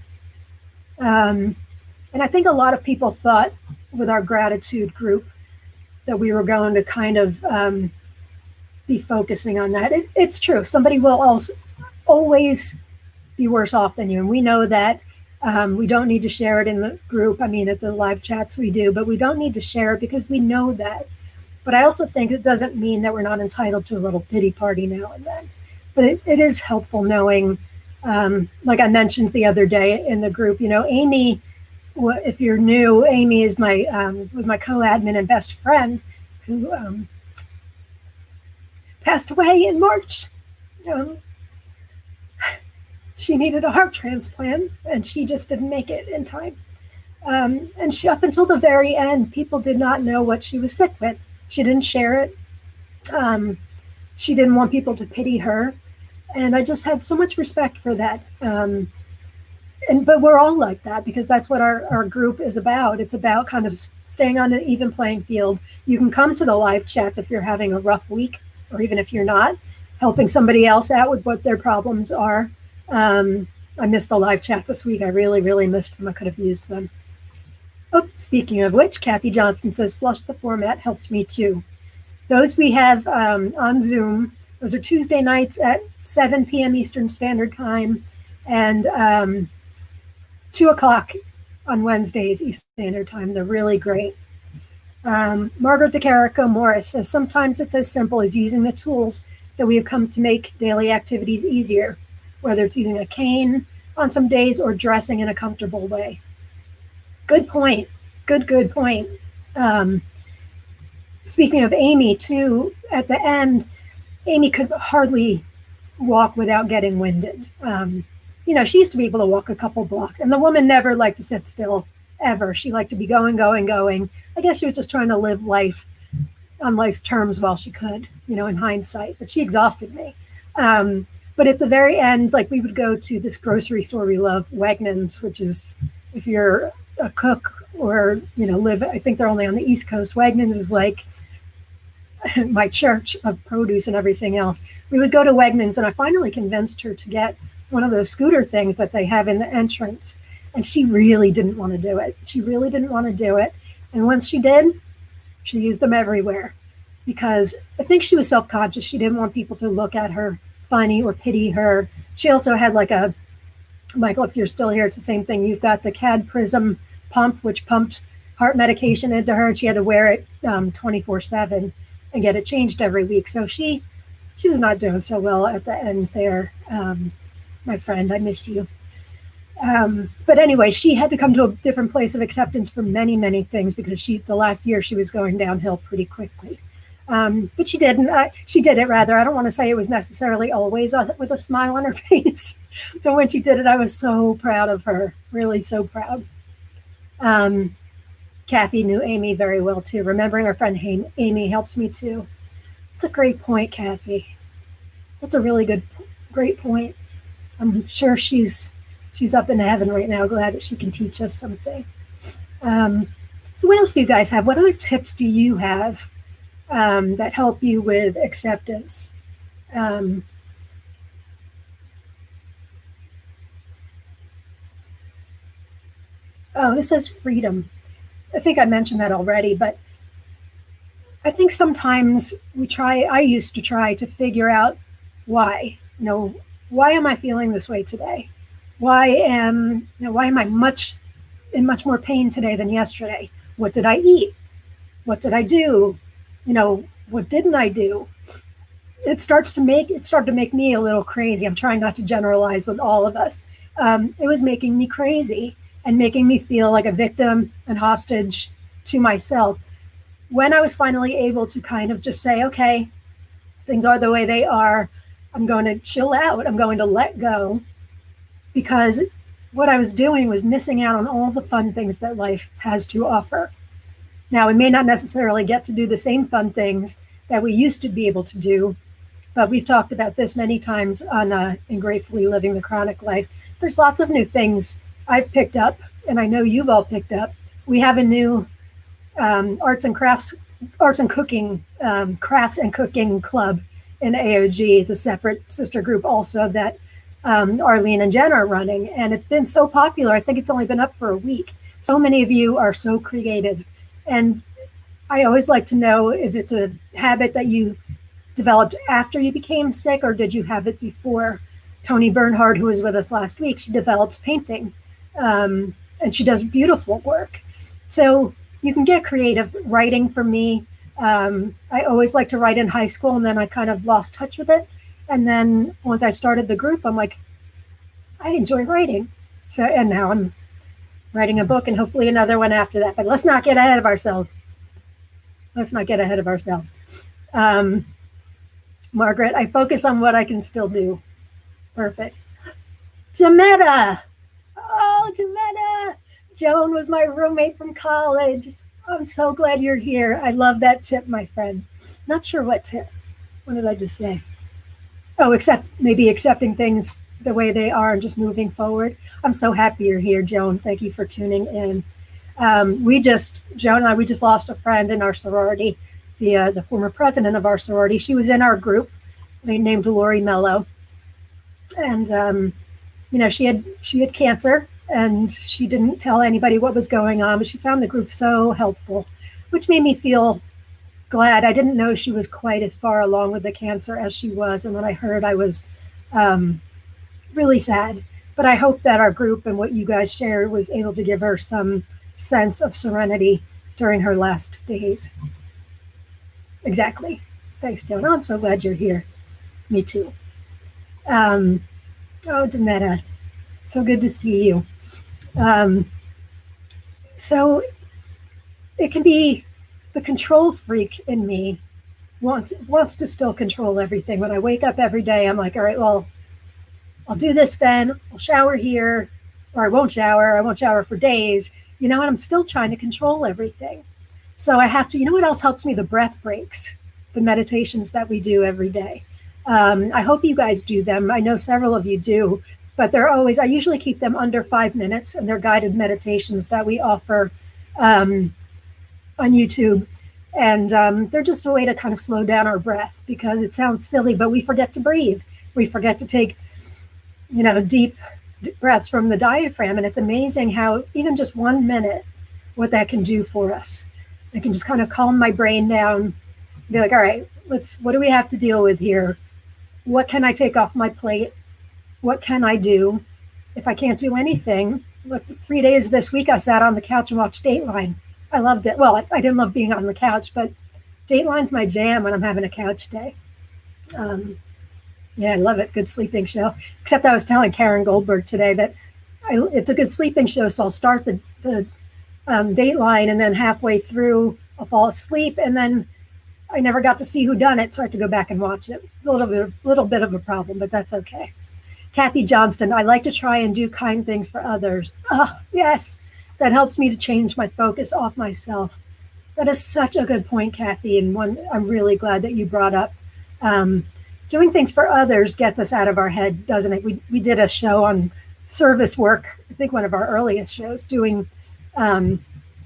And I think a lot of people thought with our gratitude group that we were going to kind of be focusing on that. It's true. Somebody will also always be worse off than you. And we know that We don't need to share it in the group. I mean, at the live chats we do, but we don't need to share it because we know that. But I also think it doesn't mean that we're not entitled to a little pity party now and then. But it is helpful knowing, like I mentioned the other day in the group, Amy, if you're new, Amy is was my co-admin and best friend who passed away in March. She needed a heart transplant and she just didn't make it in time. And she, up until the very end, people did not know what she was sick with. She didn't share it. She didn't want people to pity her. And I just had so much respect for that. But we're all like that because that's what our group is about. It's about kind of staying on an even playing field. You can come to the live chats if you're having a rough week, or even if you're not, helping somebody else out with what their problems are. I missed the live chats this week. I really, really missed them. I could have used them. Oh, speaking of which, Kathy Johnston says, flush the format helps me too. Those we have on Zoom, those are Tuesday nights at 7 p.m. Eastern Standard Time and 2 o'clock on Wednesdays Eastern Standard Time. They're really great. Margaret DeCarico Morris says, sometimes it's as simple as using the tools that we have come to make daily activities easier, whether it's using a cane on some days or dressing in a comfortable way. Good point. Good point. Speaking of Amy, too, at the end, Amy could hardly walk without getting winded. She used to be able to walk a couple blocks, and the woman never liked to sit still, ever. She liked to be going. I guess she was just trying to live life on life's terms while she could, in hindsight, but she exhausted me. But at the very end, like we would go to this grocery store we love, Wegmans, which is, if you're a cook or, live, I think they're only on the East Coast, Wegmans is like my church of produce and everything else. We would go to Wegmans and I finally convinced her to get one of those scooter things that they have in the entrance. And she really didn't want to do it. And once she did, she used them everywhere because I think she was self-conscious. She didn't want people to look at her funny or pity her. She also had Michael, if you're still here, it's the same thing. You've got the CAD Prism pump, which pumped heart medication into her, and she had to wear it 24/7 and get it changed every week. So she was not doing so well at the end there. My friend, I miss you. But anyway, she had to come to a different place of acceptance for many, many things because the last year she was going downhill pretty quickly. But she did it rather. I don't want to say it was necessarily always with a smile on her face, but when she did it, I was so proud of her, really so proud. Kathy knew Amy very well too. Remembering our friend Amy helps me too. It's a great point, Kathy. That's a really great point. I'm sure she's up in heaven right now, glad that she can teach us something. So what else do you guys have? What other tips do you have that help you with acceptance? Oh, this says freedom. I think I mentioned that already, but I think sometimes I used to try to figure out why. Why am I feeling this way today? Why am I in much more pain today than yesterday? What did I eat? What did I do? What didn't I do? It started to make me a little crazy. I'm trying not to generalize with all of us. It was making me crazy and making me feel like a victim and hostage to myself. When I was finally able to kind of just say, okay, things are the way they are. I'm going to chill out. I'm going to let go, because what I was doing was missing out on all the fun things that life has to offer. Now, we may not necessarily get to do the same fun things that we used to be able to do, but we've talked about this many times on in Gratefully Living the Chronic Life. There's lots of new things I've picked up, and I know you've all picked up. We have a new arts and cooking club in AOG. It's a separate sister group also that Arlene and Jen are running, and it's been so popular. I think it's only been up for a week. So many of you are so creative, and I always like to know if it's a habit that you developed after you became sick, or did you have it before? Tony Bernhard, who was with us last week, she developed painting and she does beautiful work. So you can get creative. Writing for me, I always liked to write in high school, and then I kind of lost touch with it. And then once I started the group, I'm like, I enjoy writing. So, and now I'm writing a book and hopefully another one after that. But let's not get ahead of ourselves. Margaret, I focus on what I can still do. Perfect. Jametta. Oh, Jametta. Joan was my roommate from college. I'm so glad you're here. I love that tip, my friend. Not sure what tip. What did I just say? Oh, maybe accepting things the way they are and just moving forward. I'm so happy you're here, Joan. Thank you for tuning in. Joan and I, we just lost a friend in our sorority, the former president of our sorority. She was in our group. They named Lori Mello. And, she had cancer, and she didn't tell anybody what was going on, but she found the group so helpful, which made me feel glad. I didn't know she was quite as far along with the cancer as she was. And when I heard, I was really sad. But I hope that our group and what you guys shared was able to give her some sense of serenity during her last days. Exactly. Thanks, Joan. I'm so glad you're here. Me too. Oh, Demetta, so good to see you. So it can be the control freak in me wants to still control everything. When I wake up every day, I'm like, all right, well, I'll do this then. I'll shower here, or I won't shower. I won't shower for days. And I'm still trying to control everything. So I have to, what else helps me? The breath breaks, the meditations that we do every day. I hope you guys do them. I know several of you do, but I usually keep them under 5 minutes, and they're guided meditations that we offer on YouTube. And they're just a way to kind of slow down our breath, because it sounds silly, but we forget to breathe. We forget to take, deep breaths from the diaphragm. And it's amazing how even just 1 minute, what that can do for us. I can just kind of calm my brain down, be like, all right, what do we have to deal with here? What can I take off my plate? What can I do? If I can't do anything, look, 3 days this week, I sat on the couch and watched Dateline. I loved it. Well, I didn't love being on the couch, but Dateline's my jam when I'm having a couch day. Yeah, I love it. Good sleeping show. Except I was telling Karen Goldberg today that it's a good sleeping show, so I'll start the Dateline, and then halfway through I'll fall asleep, and then I never got to see who done it, so I have to go back and watch it. A little bit of a problem, but that's okay. Kathy Johnston, I like to try and do kind things for others. Oh, yes, that helps me to change my focus off myself. That is such a good point, Kathy, and one I'm really glad that you brought up. Doing things for others gets us out of our head, doesn't it? We did a show on service work, I think one of our earliest shows, doing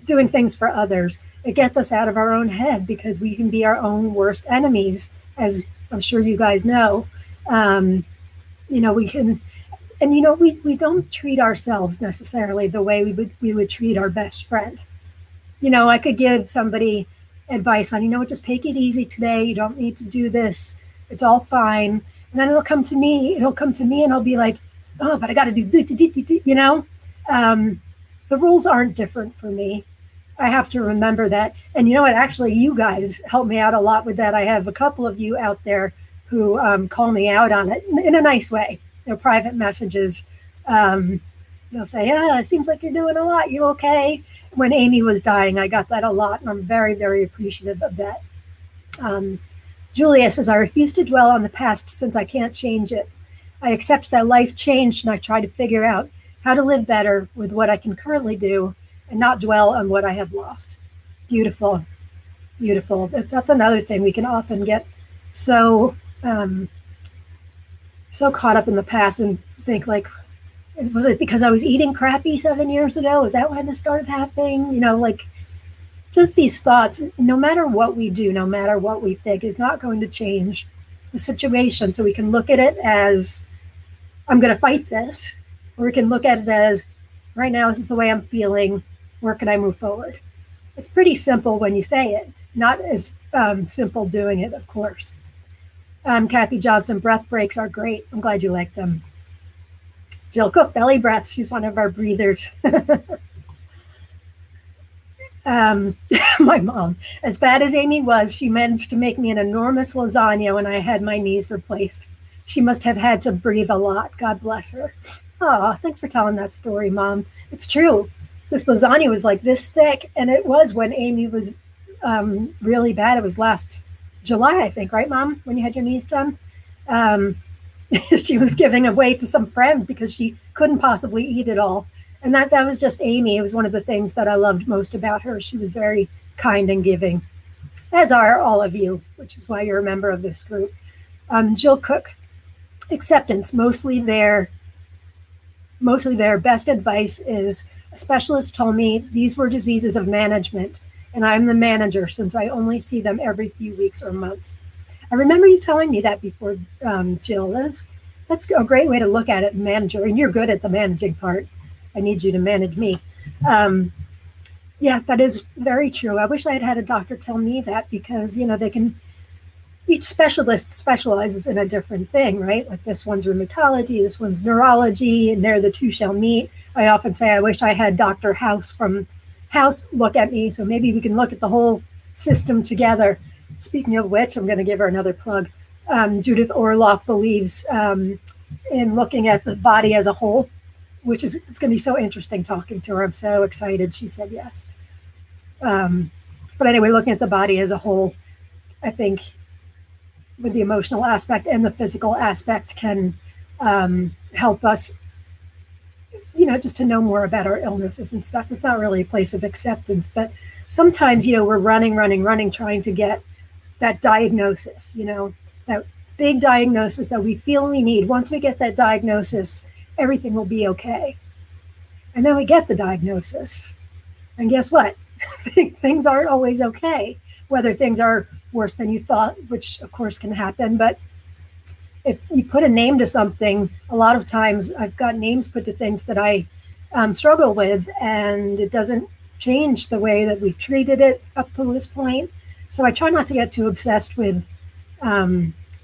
things for others. It gets us out of our own head, because we can be our own worst enemies, as I'm sure you guys know. We can, and we don't treat ourselves necessarily the way we would treat our best friend. I could give somebody advice on, just take it easy today. You don't need to do this. It's all fine. And then it'll come to me and I'll be like, oh, but I got to do, the rules aren't different for me. I have to remember that. And you know what? Actually, you guys help me out a lot with that. I have a couple of you out there who call me out on it in a nice way. Private messages. They'll say, yeah, it seems like you're doing a lot. You okay? When Amy was dying, I got that a lot, and I'm very, very appreciative of that. Julia says, I refuse to dwell on the past since I can't change it. I accept that life changed, and I try to figure out how to live better with what I can currently do and not dwell on what I have lost. Beautiful, beautiful. That's another thing. We can often get so caught up in the past and think like, was it because I was eating crappy 7 years ago? Is that when this started happening? Just these thoughts, no matter what we do, no matter what we think, is not going to change the situation. So we can look at it as, I'm going to fight this, or we can look at it as, right now, this is the way I'm feeling. Where can I move forward? It's pretty simple when you say it, not as simple doing it, of course. Kathy Johnston, breath breaks are great. I'm glad you like them. Jill Cook, belly breaths. She's one of our breathers. My mom, as bad as Amy was, she managed to make me an enormous lasagna when I had my knees replaced. She must have had to breathe a lot. God bless her. Oh, thanks for telling that story, Mom. It's true. This lasagna was like this thick, and it was when Amy was really bad. It was last July, I think, right, Mom, when you had your knees done? She was giving away to some friends because she couldn't possibly eat it all. And that was just Amy. It was one of the things that I loved most about her. She was very kind and giving, as are all of you, which is why you're a member of this group. Jill Cook, acceptance. Mostly their best advice is, a specialist told me these were diseases of management, and I'm the manager since I only see them every few weeks or months. I remember you telling me that before, Jill. That's a great way to look at it, manager, and you're good at the managing part. I need you to manage me. Yes, that is very true. I wish I had had a doctor tell me that, because, each specialist specializes in a different thing, right? Like this one's rheumatology, this one's neurology, and there the two shall meet. I often say I wish I had Dr. House from House look at me, so maybe we can look at the whole system together. Speaking of which, I'm going to give her another plug. Judith Orloff believes in looking at the body as a whole, which is, it's going to be so interesting talking to her. I'm so excited she said yes. But anyway, looking at the body as a whole, I think with the emotional aspect and the physical aspect can help us, just to know more about our illnesses and stuff. It's not really a place of acceptance, but sometimes, we're running, trying to get that diagnosis, that big diagnosis that we feel we need. Once we get that diagnosis, everything will be okay. And then we get the diagnosis. And guess what? Things aren't always okay. Whether things are worse than you thought, which of course can happen. But if you put a name to something, a lot of times I've got names put to things that I struggle with, and it doesn't change the way that we've treated it up to this point. So I try not to get too obsessed with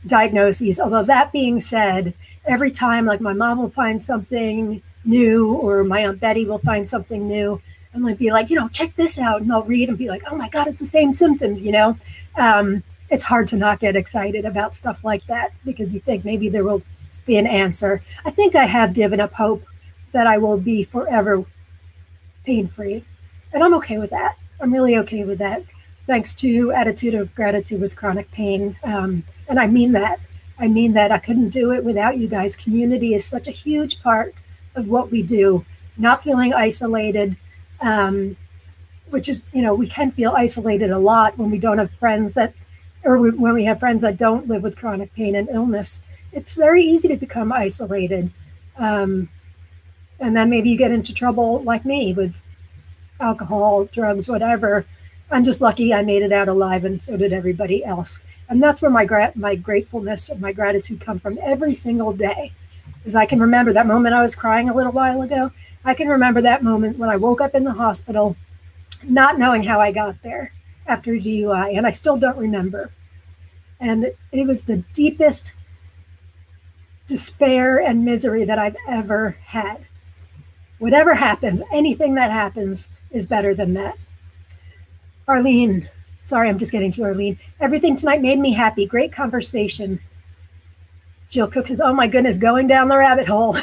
diagnoses. Although that being said, every time, like my mom will find something new, or my Aunt Betty will find something new, I'm going to be like, check this out. And I'll read and be like, oh my God, it's the same symptoms, It's hard to not get excited about stuff like that, because you think maybe there will be an answer. I think I have given up hope that I will be forever pain-free. And I'm okay with that. I'm really okay with that. Thanks to Attitude of Gratitude with Chronic Pain. And I mean that. I couldn't do it without you guys. Community is such a huge part of what we do. Not feeling isolated, which is, we can feel isolated a lot when we don't have friends when we have friends that don't live with chronic pain and illness. It's very easy to become isolated. And then maybe you get into trouble like me with alcohol, drugs, whatever. I'm just lucky I made it out alive, and so did everybody else. And that's where my gratefulness and my gratitude come from every single day. Because I can remember that moment I was crying a little while ago. I can remember that moment when I woke up in the hospital, not knowing how I got there after a DUI, and I still don't remember. And it was the deepest despair and misery that I've ever had. Whatever happens, anything that happens is better than that. Arlene, sorry, I'm just getting to Arlene. Everything tonight made me happy. Great conversation. Jill Cook says, oh my goodness, going down the rabbit hole.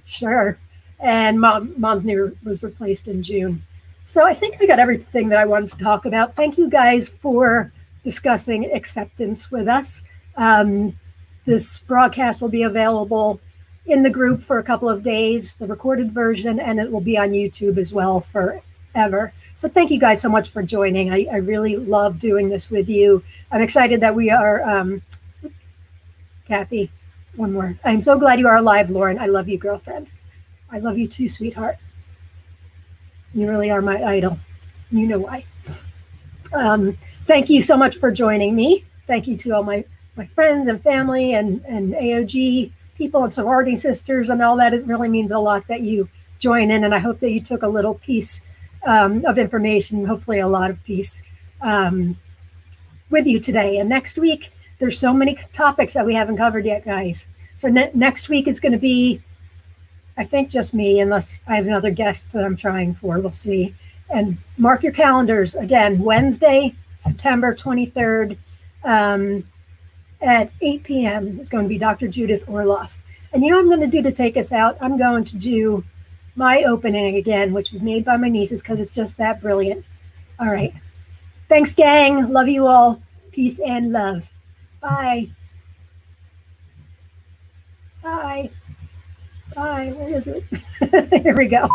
Sure. And mom's knee was replaced in June. So I think I got everything that I wanted to talk about. Thank you guys for discussing acceptance with us. This broadcast will be available in the group for a couple of days, the recorded version, and it will be on YouTube as well forever. So thank you guys so much for joining. I really love doing this with you. I'm excited that we are, Kathy, one more. I'm so glad you are alive, Lauren. I love you, girlfriend. I love you too, sweetheart. You really are my idol. You know why. Thank you so much for joining me. Thank you to all my friends and family and AOG people and sorority sisters and all that. It really means a lot that you join in, and I hope that you took a little piece of information, hopefully a lot of peace with you today. And next week, there's so many topics that we haven't covered yet, guys. So next week is going to be I think just me, unless I have another guest that I'm trying for. We'll see. And mark your calendars. Again, Wednesday, September 23rd at 8 p.m. is going to be Dr. Judith Orloff. And you know what I'm going to do to take us out? I'm going to do my opening again, which was made by my nieces because it's just that brilliant. All right. Thanks, gang. Love you all. Peace and love. Bye. Bye. Bye. Where is it? Here we go.